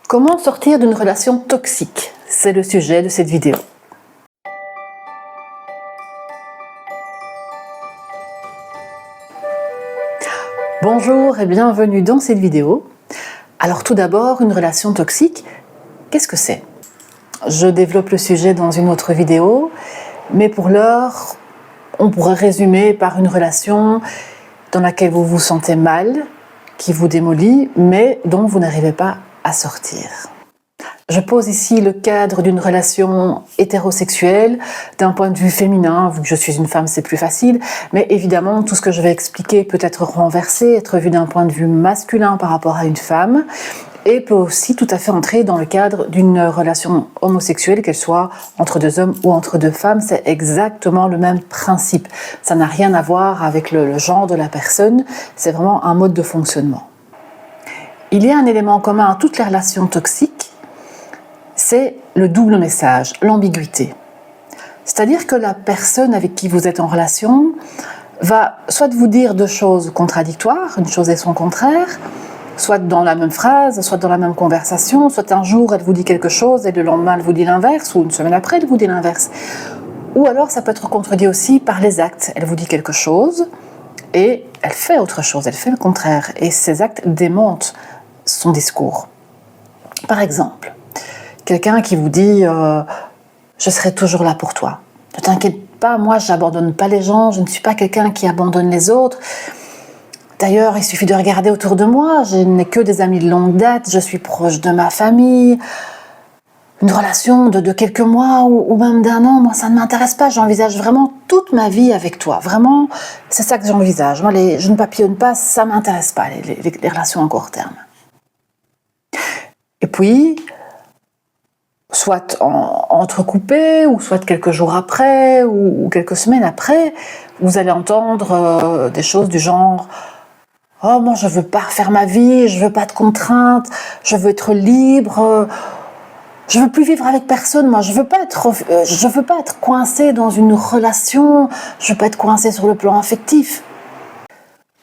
Comment sortir d'une relation toxique? C'est le sujet de cette vidéo. Bonjour et bienvenue dans cette vidéo. Alors tout d'abord, une relation toxique, qu'est-ce que c'est? Je développe le sujet dans une autre vidéo, mais pour l'heure, on pourrait résumer par une relation dans laquelle vous vous sentez mal, qui vous démolit, mais dont vous n'arrivez pas à sortir. Je pose ici le cadre d'une relation hétérosexuelle, d'un point de vue féminin, vu que je suis une femme c'est plus facile, mais évidemment tout ce que je vais expliquer peut être renversé, être vu d'un point de vue masculin par rapport à une femme, et peut aussi tout à fait entrer dans le cadre d'une relation homosexuelle, qu'elle soit entre deux hommes ou entre deux femmes, c'est exactement le même principe. Ça n'a rien à voir avec le genre de la personne, c'est vraiment un mode de fonctionnement. Il y a un élément commun à toutes les relations toxiques, c'est le double message, l'ambiguïté. C'est-à-dire que la personne avec qui vous êtes en relation va soit vous dire deux choses contradictoires, une chose et son contraire, soit dans la même phrase, soit dans la même conversation, soit un jour elle vous dit quelque chose et le lendemain elle vous dit l'inverse, ou une semaine après elle vous dit l'inverse. Ou alors ça peut être contredit aussi par les actes. Elle vous dit quelque chose et elle fait autre chose, elle fait le contraire. Et ces actes démentent son discours. Par exemple, quelqu'un qui vous dit « je serai toujours là pour toi ». Ne t'inquiète pas, moi je n'abandonne pas les gens, je ne suis pas quelqu'un qui abandonne les autres. D'ailleurs, il suffit de regarder autour de moi, je n'ai que des amis de longue date, je suis proche de ma famille. Une relation de quelques mois ou même d'un an, moi ça ne m'intéresse pas, j'envisage vraiment toute ma vie avec toi. Vraiment, c'est ça que j'envisage. Moi, je ne papillonne pas, ça ne m'intéresse pas, les relations à court terme. Et puis, soit entrecoupé, ou soit quelques jours après, ou quelques semaines après, vous allez entendre des choses du genre « Oh, moi je veux pas refaire ma vie, je veux pas de contraintes, je veux être libre, je veux plus vivre avec personne, moi je veux pas être coincée dans une relation, je veux pas être coincée sur le plan affectif.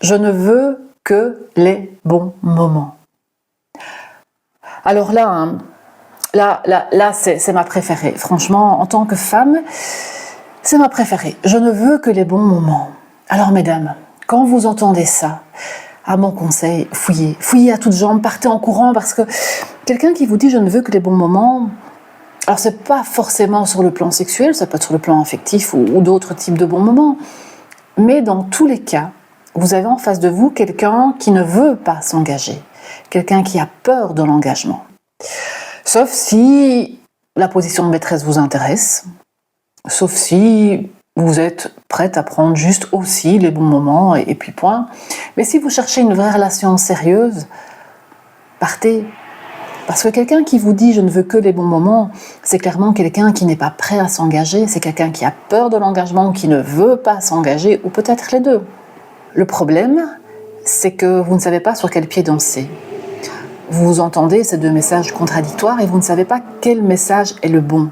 Je ne veux que les bons moments. » Alors là, c'est ma préférée. Franchement, en tant que femme, c'est ma préférée. Je ne veux que les bons moments. Alors, mesdames, quand vous entendez ça, à mon conseil, fouillez. Fouillez à toutes jambes, partez en courant, parce que quelqu'un qui vous dit « je ne veux que les bons moments », alors c'est pas forcément sur le plan sexuel, ça peut être sur le plan affectif ou d'autres types de bons moments, mais dans tous les cas, vous avez en face de vous quelqu'un qui ne veut pas s'engager, quelqu'un qui a peur de l'engagement. Sauf si la position de maîtresse vous intéresse, sauf si vous êtes prête à prendre juste aussi les bons moments et puis point. Mais si vous cherchez une vraie relation sérieuse, partez. Parce que quelqu'un qui vous dit « je ne veux que les bons moments », c'est clairement quelqu'un qui n'est pas prêt à s'engager, c'est quelqu'un qui a peur de l'engagement, qui ne veut pas s'engager, ou peut-être les deux. Le problème, c'est que vous ne savez pas sur quel pied danser. Vous entendez ces deux messages contradictoires et vous ne savez pas quel message est le bon.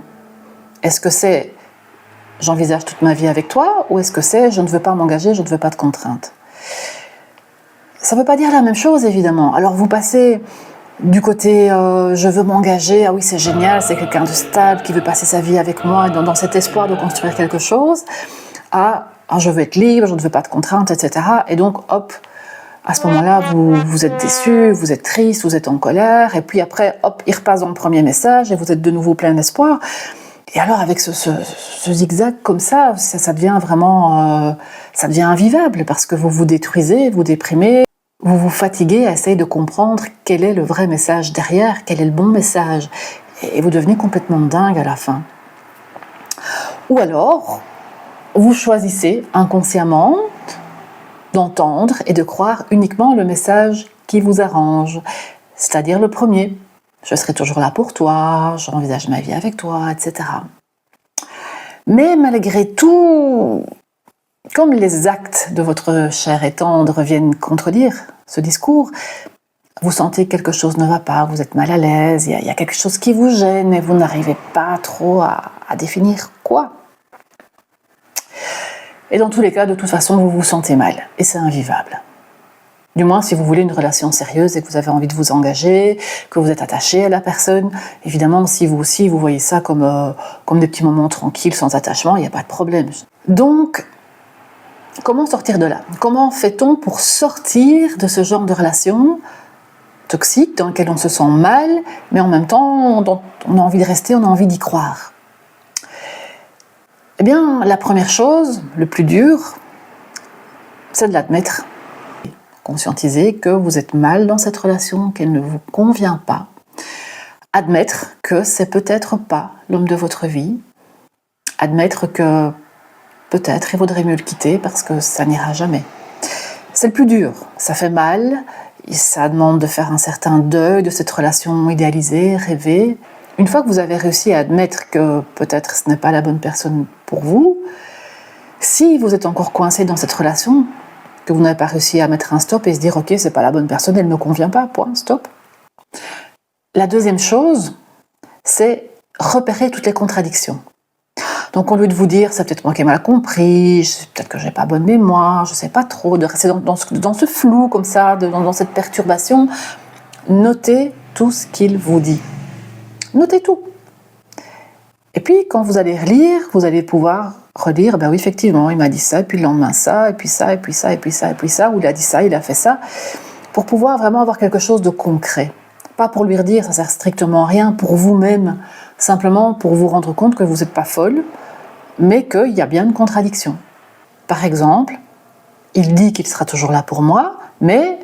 Est-ce que c'est « j'envisage toute ma vie avec toi » ou est-ce que c'est « je ne veux pas m'engager, je ne veux pas de contraintes ». Ça ne veut pas dire la même chose, évidemment. Alors vous passez du côté je veux m'engager, ah oui c'est génial, c'est quelqu'un de stable qui veut passer sa vie avec moi dans cet espoir de construire quelque chose, à je veux être libre, je ne veux pas de contraintes, etc. Et donc hop, à ce moment-là, vous êtes déçu, vous êtes triste, vous êtes en colère, et puis après, hop, il repasse dans le premier message, et vous êtes de nouveau plein d'espoir. Et alors, avec ce zigzag comme ça devient vraiment, ça devient invivable, parce que vous vous détruisez, vous déprimez, vous vous fatiguez à essayer de comprendre quel est le vrai message derrière, quel est le bon message, et vous devenez complètement dingue à la fin. Ou alors, vous choisissez inconsciemment d'entendre et de croire uniquement le message qui vous arrange, c'est-à-dire le premier. Je serai toujours là pour toi, j'envisage ma vie avec toi, etc. Mais malgré tout, comme les actes de votre chair et tendre viennent contredire ce discours, vous sentez que quelque chose ne va pas, vous êtes mal à l'aise, il y a quelque chose qui vous gêne et vous n'arrivez pas trop à définir quoi. Et dans tous les cas, de toute façon, vous vous sentez mal et c'est invivable. Du moins, si vous voulez une relation sérieuse et que vous avez envie de vous engager, que vous êtes attaché à la personne. Évidemment, si vous aussi, vous voyez ça comme des petits moments tranquilles, sans attachement, il n'y a pas de problème. Donc, comment sortir de là? Comment fait-on pour sortir de ce genre de relation toxique dans lequel on se sent mal, mais en même temps, on a envie de rester, on a envie d'y croire? Eh bien, la première chose, le plus dur, c'est de l'admettre. Conscientiser que vous êtes mal dans cette relation, qu'elle ne vous convient pas. Admettre que c'est peut-être pas l'homme de votre vie. Admettre que peut-être il vaudrait mieux le quitter parce que ça n'ira jamais. C'est le plus dur, ça fait mal, ça demande de faire un certain deuil de cette relation idéalisée, rêvée. Une fois que vous avez réussi à admettre que peut-être ce n'est pas la bonne personne pour vous, si vous êtes encore coincé dans cette relation, que vous n'avez pas réussi à mettre un stop et se dire « Ok, c'est pas la bonne personne, elle ne me convient pas, point, stop ». La deuxième chose, c'est repérer toutes les contradictions. Donc au lieu de vous dire « c'est peut-être moi qui ai mal compris, peut-être que j'ai pas bonne mémoire, je sais pas trop », de rester dans ce flou comme ça, dans cette perturbation, notez tout ce qu'il vous dit. Notez tout. Et puis quand vous allez relire, vous allez pouvoir relire, ben oui, effectivement, il m'a dit ça, et puis le lendemain ça, et puis ça, et puis ça, et puis ça, et puis ça, ou il a dit ça, il a fait ça, pour pouvoir vraiment avoir quelque chose de concret. Pas pour lui redire, ça sert strictement à rien, pour vous-même, simplement pour vous rendre compte que vous n'êtes pas folle, mais qu'il y a bien une contradiction. Par exemple, il dit qu'il sera toujours là pour moi, mais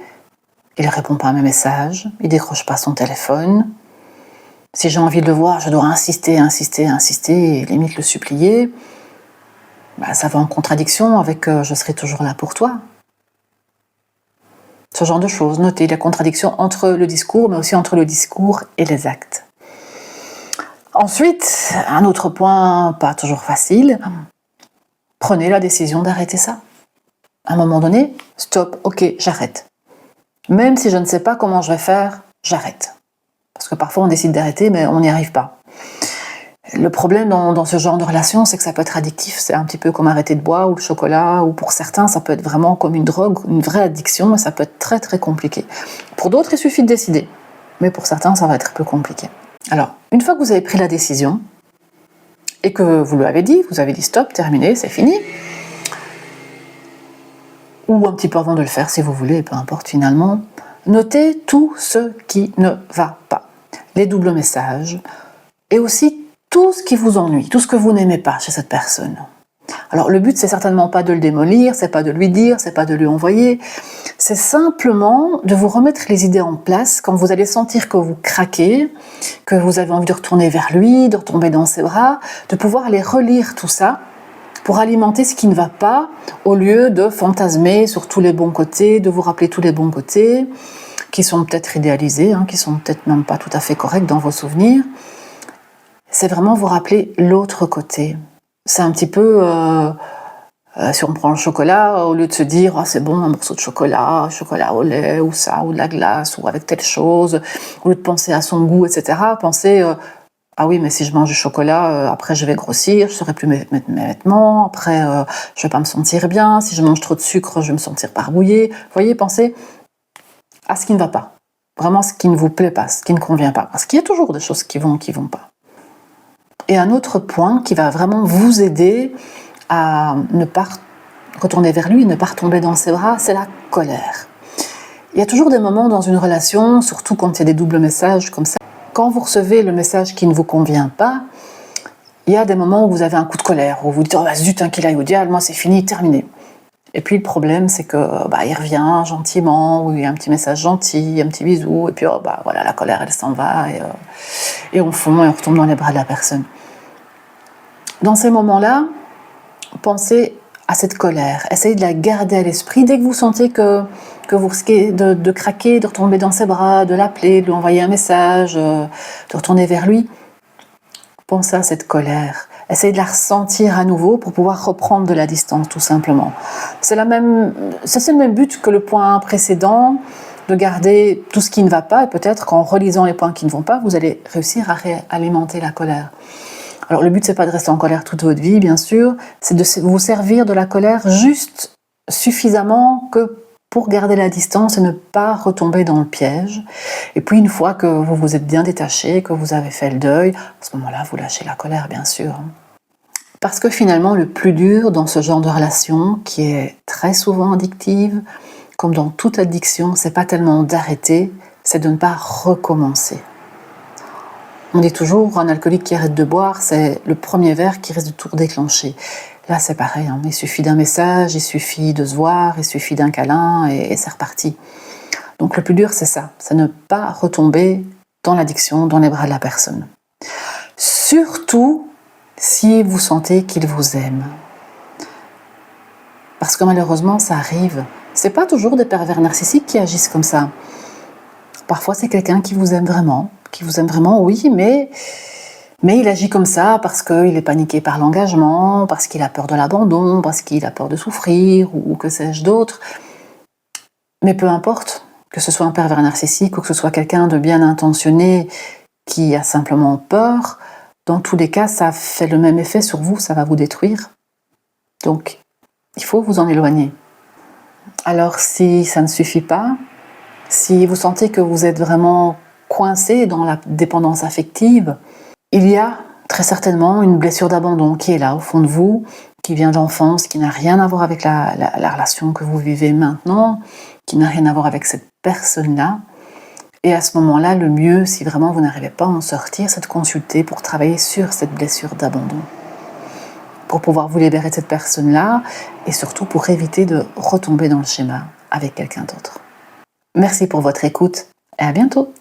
il ne répond pas à mes messages, il ne décroche pas son téléphone. Si j'ai envie de le voir, je dois insister, et limite le supplier. Ben, ça va en contradiction avec « je serai toujours là pour toi ». Ce genre de choses. Notez la contradiction entre le discours, mais aussi entre le discours et les actes. Ensuite, un autre point pas toujours facile, prenez la décision d'arrêter ça. À un moment donné, stop, ok, j'arrête. Même si je ne sais pas comment je vais faire, j'arrête. Parce que parfois on décide d'arrêter, mais on n'y arrive pas. Le problème dans ce genre de relation, c'est que ça peut être addictif. C'est un petit peu comme arrêter de boire ou le chocolat, ou pour certains, ça peut être vraiment comme une drogue, une vraie addiction, et ça peut être très très compliqué. Pour d'autres, il suffit de décider. Mais pour certains, ça va être plus compliqué. Alors, une fois que vous avez pris la décision, et que vous lui avez dit, vous avez dit stop, terminé, c'est fini, ou un petit peu avant de le faire si vous voulez, peu importe finalement, notez tout ce qui ne va pas. Les doubles messages, et aussi tout ce qui vous ennuie, tout ce que vous n'aimez pas chez cette personne. Alors le but, c'est certainement pas de le démolir, c'est pas de lui dire, c'est pas de lui envoyer, c'est simplement de vous remettre les idées en place quand vous allez sentir que vous craquez, que vous avez envie de retourner vers lui, de retomber dans ses bras, de pouvoir aller relire tout ça pour alimenter ce qui ne va pas, au lieu de fantasmer sur tous les bons côtés, de vous rappeler tous les bons côtés, qui sont peut-être idéalisés, qui sont peut-être même pas tout à fait corrects dans vos souvenirs. C'est vraiment vous rappeler l'autre côté. C'est un petit peu, si on prend le chocolat, au lieu de se dire c'est bon, un morceau de chocolat au lait, ou ça, ou de la glace, ou avec telle chose, au lieu de penser à son goût, etc., pensez ah oui, mais si je mange du chocolat, après je vais grossir, je ne saurai plus mettre mes vêtements, après je vais pas me sentir bien, si je mange trop de sucre, je vais me sentir barbouillée. Vous voyez, pensez à ce qui ne va pas, vraiment ce qui ne vous plaît pas, ce qui ne convient pas, parce qu'il y a toujours des choses qui vont pas. Et un autre point qui va vraiment vous aider à ne pas retourner vers lui, ne pas retomber dans ses bras, c'est la colère. Il y a toujours des moments dans une relation, surtout quand il y a des doubles messages comme ça, quand vous recevez le message qui ne vous convient pas, il y a des moments où vous avez un coup de colère, où vous dites « oh zut, qu'il aille au diable, moi c'est fini, terminé ». Et puis le problème, c'est que il revient gentiment, ou il y a un petit message gentil, un petit bisou, et puis voilà, la colère elle s'en va, et on fond, et on retombe dans les bras de la personne. Dans ces moments-là, pensez à cette colère, essayez de la garder à l'esprit. Dès que vous sentez que vous risquez de craquer, de retomber dans ses bras, de l'appeler, de lui envoyer un message, de retourner vers lui, pensez à cette colère. Essayez de la ressentir à nouveau pour pouvoir reprendre de la distance, tout simplement. C'est le même but que le point précédent, de garder tout ce qui ne va pas, et peut-être qu'en relisant les points qui ne vont pas, vous allez réussir à réalimenter la colère. Alors le but, c'est pas de rester en colère toute votre vie, bien sûr, c'est de vous servir de la colère juste suffisamment que pour garder la distance et ne pas retomber dans le piège. Et puis une fois que vous vous êtes bien détaché, que vous avez fait le deuil, à ce moment-là, vous lâchez la colère, bien sûr. Parce que finalement, le plus dur dans ce genre de relation, qui est très souvent addictive, comme dans toute addiction, c'est pas tellement d'arrêter, c'est de ne pas recommencer. On dit toujours, un alcoolique qui arrête de boire, c'est le premier verre qui risque de tout déclencher. Là, c'est pareil, hein. Il suffit d'un message, il suffit de se voir, il suffit d'un câlin et c'est reparti. Donc le plus dur, c'est ça, c'est ne pas retomber dans l'addiction, dans les bras de la personne. Surtout si vous sentez qu'il vous aime. Parce que malheureusement, ça arrive. C'est pas toujours des pervers narcissiques qui agissent comme ça. Parfois, c'est quelqu'un qui vous aime vraiment, oui, mais il agit comme ça parce qu'il est paniqué par l'engagement, parce qu'il a peur de l'abandon, parce qu'il a peur de souffrir, ou que sais-je d'autre. Mais peu importe, que ce soit un pervers narcissique ou que ce soit quelqu'un de bien intentionné qui a simplement peur, dans tous les cas, ça fait le même effet sur vous, ça va vous détruire. Donc, il faut vous en éloigner. Alors, si ça ne suffit pas, si vous sentez que vous êtes vraiment coincé dans la dépendance affective, il y a très certainement une blessure d'abandon qui est là au fond de vous, qui vient d'enfance, qui n'a rien à voir avec la relation que vous vivez maintenant, qui n'a rien à voir avec cette personne-là. Et à ce moment-là, le mieux, si vraiment vous n'arrivez pas à en sortir, c'est de consulter pour travailler sur cette blessure d'abandon, pour pouvoir vous libérer de cette personne-là et surtout pour éviter de retomber dans le schéma avec quelqu'un d'autre. Merci pour votre écoute et à bientôt.